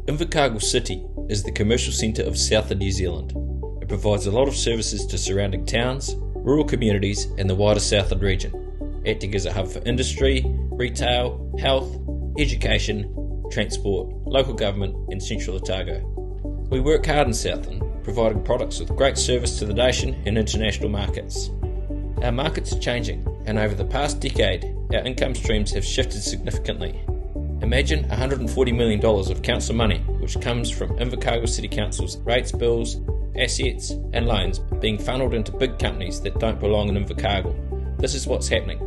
Invercargill City is the commercial centre of southern New Zealand. It provides a lot of services to surrounding towns, rural communities and the wider southern region, acting as a hub for industry, retail, health, education, transport, local government and central Otago. We work hard in Southland, providing products with great service to the nation and international markets. Our markets are changing, and over the past decade, our income streams have shifted significantly. Imagine $140 million of council money which comes from Invercargill City Council's rates, bills, assets and loans being funneled into big companies that don't belong in Invercargill. This is what's happening.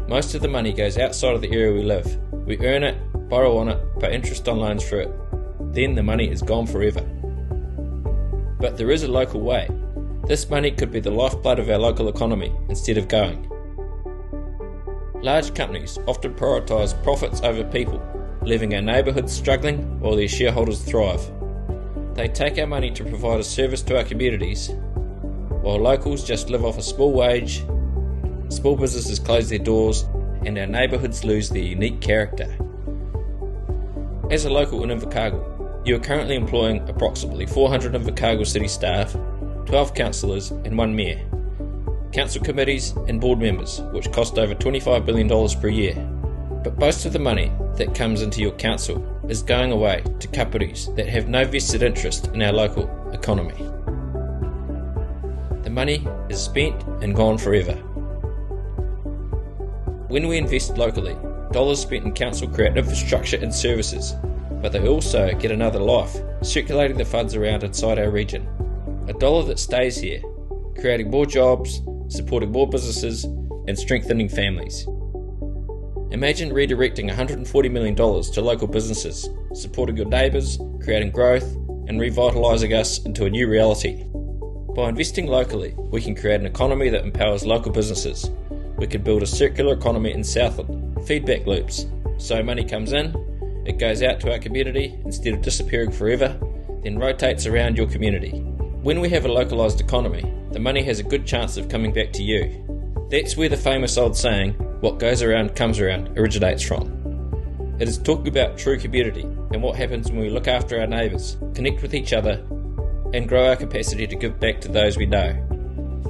Most of the money goes outside of the area we live. We earn it, borrow on it, pay interest on loans for it. Then the money is gone forever. But there is a local way. This money could be the lifeblood of our local economy instead of going. Large companies often prioritise profits over people, leaving our neighbourhoods struggling while their shareholders thrive. They take our money to provide a service to our communities, while locals just live off a small wage, small businesses close their doors, and our neighbourhoods lose their unique character. As a local in Invercargill, you are currently employing approximately 400 Invercargill City staff, 12 councillors and 1 mayor, council committees and board members, which cost over $25 billion per year. But most of the money that comes into your council is going away to companies that have no vested interest in our local economy. The money is spent and gone forever. When we invest locally, dollars spent in council create infrastructure and services, but they also get another life, circulating the funds around inside our region. A dollar that stays here, creating more jobs, supporting more businesses and strengthening families. Imagine redirecting $140 million to local businesses, supporting your neighbours, creating growth and revitalising us into a new reality. By investing locally, we can create an economy that empowers local businesses. We can build a circular economy in Southland, feedback loops, so money comes in, it goes out to our community instead of disappearing forever, then rotates around your community. When we have a localised economy, the money has a good chance of coming back to you. That's where the famous old saying, "What goes around comes around," originates from. It is talking about true community and what happens when we look after our neighbours, connect with each other, and grow our capacity to give back to those we know,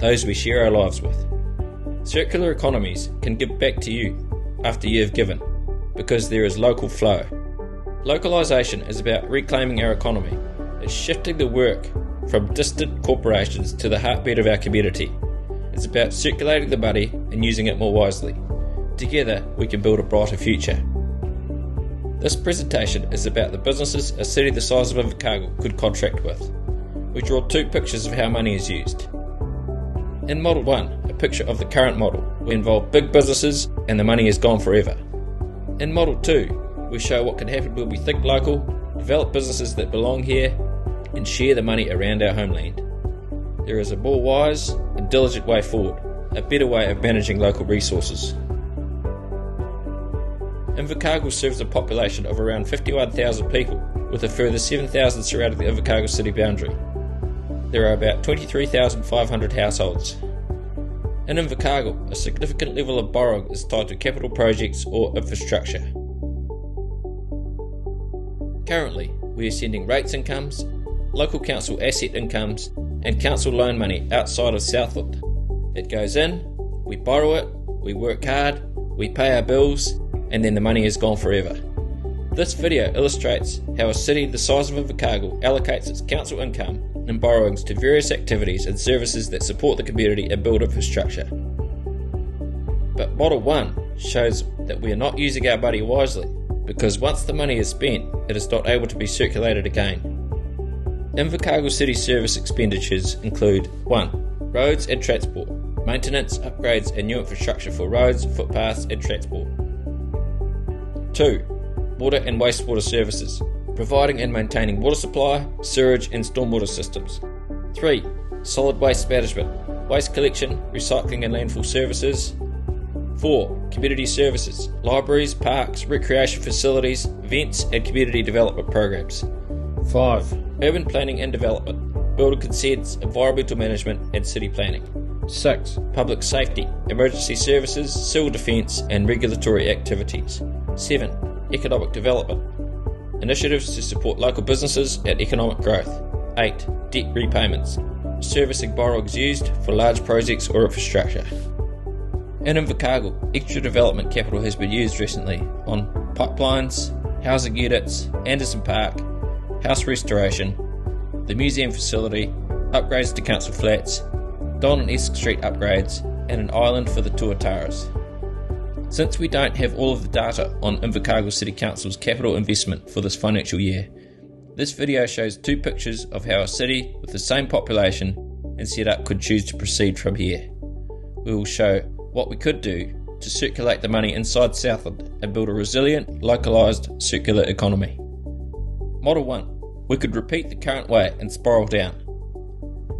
those we share our lives with. Circular economies can give back to you after you have given, because there is local flow. Localisation is about reclaiming our economy. It's shifting the work from distant corporations to the heartbeat of our community. It's about circulating the money and using it more wisely. Together we can build a brighter future. This presentation is about the businesses a city the size of Invercargill could contract with. We draw 2 pictures of how money is used. In Model 1, a picture of the current model, we involve big businesses and the money is gone forever. In Model 2, we show what can happen when we think local, develop businesses that belong here, and share the money around our homeland. There is a more wise and diligent way forward, a better way of managing local resources. Invercargill serves a population of around 51,000 people, with a further 7,000 surrounding the Invercargill city boundary. There are about 23,500 households. In Invercargill, a significant level of borrowing is tied to capital projects or infrastructure. Currently, we are sending rates incomes, local council asset incomes and council loan money outside of Southland. It goes in, we borrow it, we work hard, we pay our bills, and then the money is gone forever. This video illustrates how a city the size of Invercargill allocates its council income and borrowings to various activities and services that support the community and build infrastructure. But Model 1 shows that we are not using our money wisely, because once the money is spent, it is not able to be circulated again. Invercargill City service expenditures include 1. Roads and transport, maintenance, upgrades and new infrastructure for roads, footpaths and transport. 2. Water and wastewater services, providing and maintaining water supply, sewage and stormwater systems. 3. Solid waste management, waste collection, recycling and landfill services. 4. Community services, libraries, parks, recreation facilities, events and community development programs. 5. Urban planning and development, building consents, environmental management and city planning. 6. Public safety, emergency services, civil defence and regulatory activities. 7. Economic development, Initiatives to support local businesses and economic growth. 8. Debt repayments. Servicing borrowings used for large projects or infrastructure. In Invercargill, extra development capital has been used recently on pipelines, housing units, Anderson Park, house restoration, the museum facility, upgrades to council flats, Don and Esk Street upgrades, and an island for the tuataras. Since we don't have all of the data on Invercargill City Council's capital investment for this financial year, this video shows 2 pictures of how a city with the same population and setup could choose to proceed from here. We will show what we could do to circulate the money inside Southland and build a resilient, localised, circular economy. Model 1. We could repeat the current way and spiral down,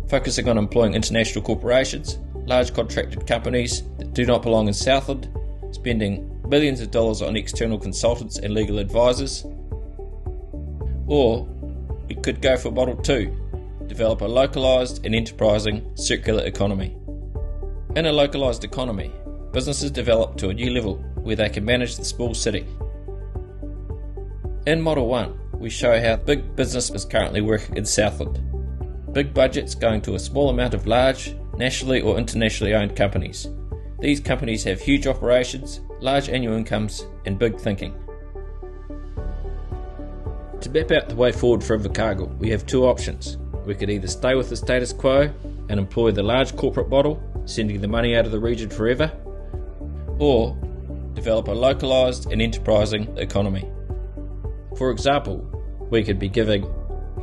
focusing on employing international corporations, large contracted companies that do not belong in Southland, spending billions of dollars on external consultants and legal advisors. Or we could go for Model 2, develop a localised and enterprising circular economy. In a localised economy, businesses develop to a new level where they can manage the small city. In Model 1, we show how big business is currently working in Southland. Big budgets going to a small amount of large, nationally or internationally owned companies. These companies have huge operations, large annual incomes, and big thinking. To map out the way forward for Invercargill, we have 2 options. We could either stay with the status quo and employ the large corporate model, sending the money out of the region forever, or develop a localised and enterprising economy. For example, we could be giving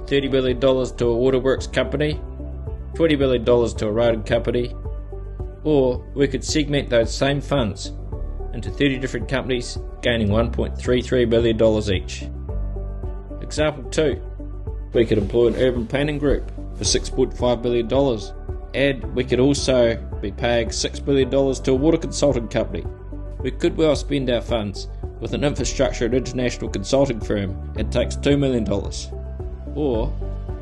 $30 billion to a waterworks company, $20 billion to a road company, or we could segment those same funds into 30 different companies, gaining $1.33 billion each. Example 2. We could employ an urban planning group for $6.5 billion, and we could also be paying $6 billion to a water consulting company. We could well spend our funds with an infrastructure and international consulting firm and takes $2 million. Or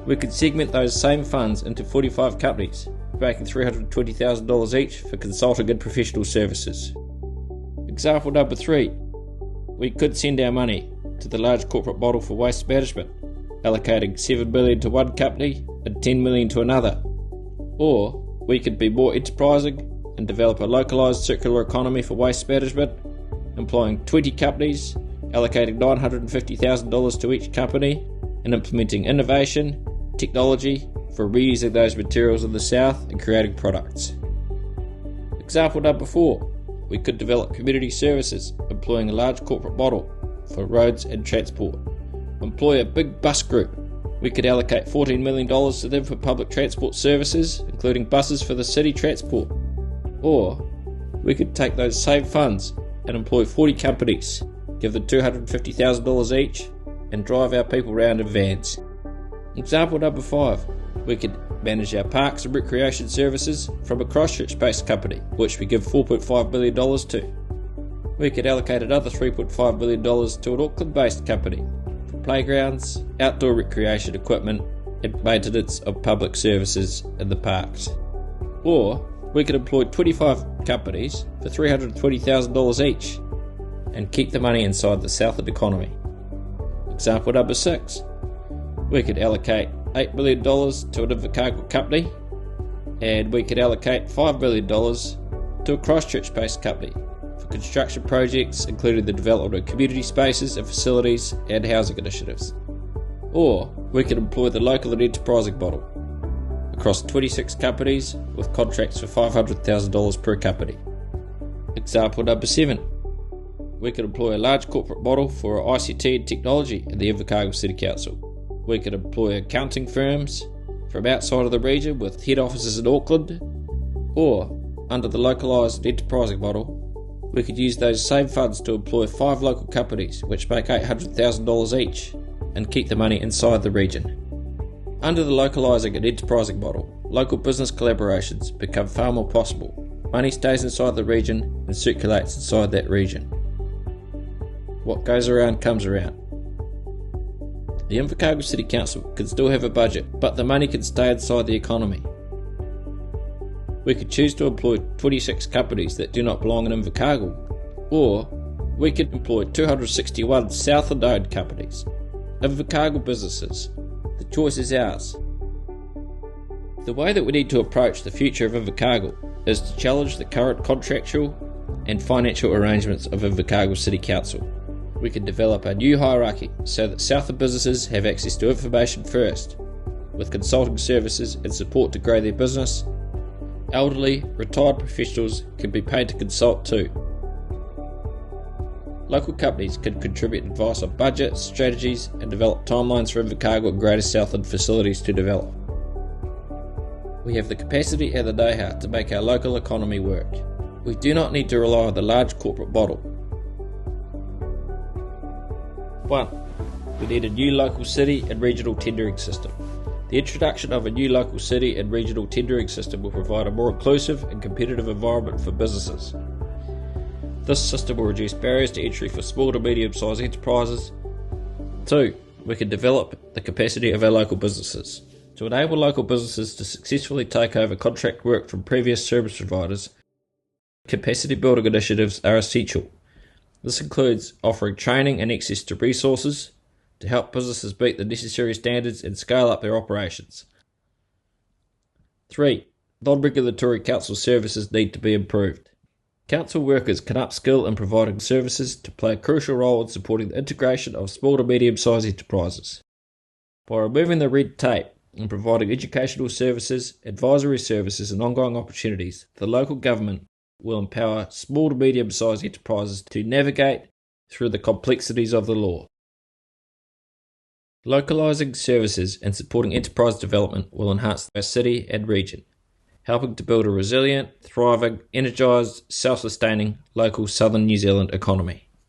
we could segment those same funds into 45 companies, making $320,000 each for consulting and professional services. Example number 3. We could send our money to the large corporate model for waste management, allocating $7 million to one company and $10 million to another. Or we could be more enterprising and develop a localised circular economy for waste management, employing 20 companies, allocating $950,000 to each company, and implementing innovation, technology for reusing those materials in the south and creating products. Example number 4. We could develop community services, employing a large corporate model for roads and transport. Employ a big bus group. We could allocate $14 million to them for public transport services, including buses for the city transport. Or we could take those same funds and employ 40 companies, give them $250,000 each, and drive our people around in vans. Example number 5. We could manage our parks and recreation services from a Christchurch-based company, which we give $4.5 million to. We could allocate another $3.5 million to an Auckland-based company for playgrounds, outdoor recreation equipment, and maintenance of public services in the parks. Or we could employ 25 companies for $320,000 each and keep the money inside the Southland economy. Example number 6. We could allocate $8 million to an Invercargill company, and we could allocate $5 million to a Christchurch-based company for construction projects, including the development of community spaces and facilities and housing initiatives. Or we could employ the local and enterprising model across 26 companies with contracts for $500,000 per company. Example number 7. We could employ a large corporate model for ICT and technology in the Invercargill City Council. We could employ accounting firms from outside of the region with head offices in Auckland, or under the localised and enterprising model, we could use those same funds to employ 5 local companies which make $800,000 each and keep the money inside the region. Under the localising and enterprising model, local business collaborations become far more possible. Money stays inside the region and circulates inside that region. What goes around comes around. The Invercargill City Council can still have a budget, but the money can stay inside the economy. We could choose to employ 26 companies that do not belong in Invercargill, or we could employ 261 Southland-owned companies, Invercargill businesses. The choice is ours. The way that we need to approach the future of Invercargill is to challenge the current contractual and financial arrangements of Invercargill City Council. We can develop a new hierarchy so that Southern businesses have access to information first, with consulting services and support to grow their business. Elderly, retired professionals can be paid to consult too. Local companies can contribute advice on budgets, strategies, and develop timelines for Invercargill and Greater Southland facilities to develop. We have the capacity and the know-how to make our local economy work. We do not need to rely on the large corporate model. 1. We need a new local city and regional tendering system. The introduction of a new local city and regional tendering system will provide a more inclusive and competitive environment for businesses. This system will reduce barriers to entry for small to medium-sized enterprises. 2. We can develop the capacity of our local businesses. To enable local businesses to successfully take over contract work from previous service providers, capacity building initiatives are essential. This includes offering training and access to resources to help businesses meet the necessary standards and scale up their operations. 3. Non-regulatory council services need to be improved. Council workers can upskill in providing services to play a crucial role in supporting the integration of small to medium-sized enterprises. By removing the red tape and providing educational services, advisory services and ongoing opportunities, the local government will empower small to medium-sized enterprises to navigate through the complexities of the law. Localising services and supporting enterprise development will enhance our city and region, helping to build a resilient, thriving, energised, self-sustaining local southern New Zealand economy.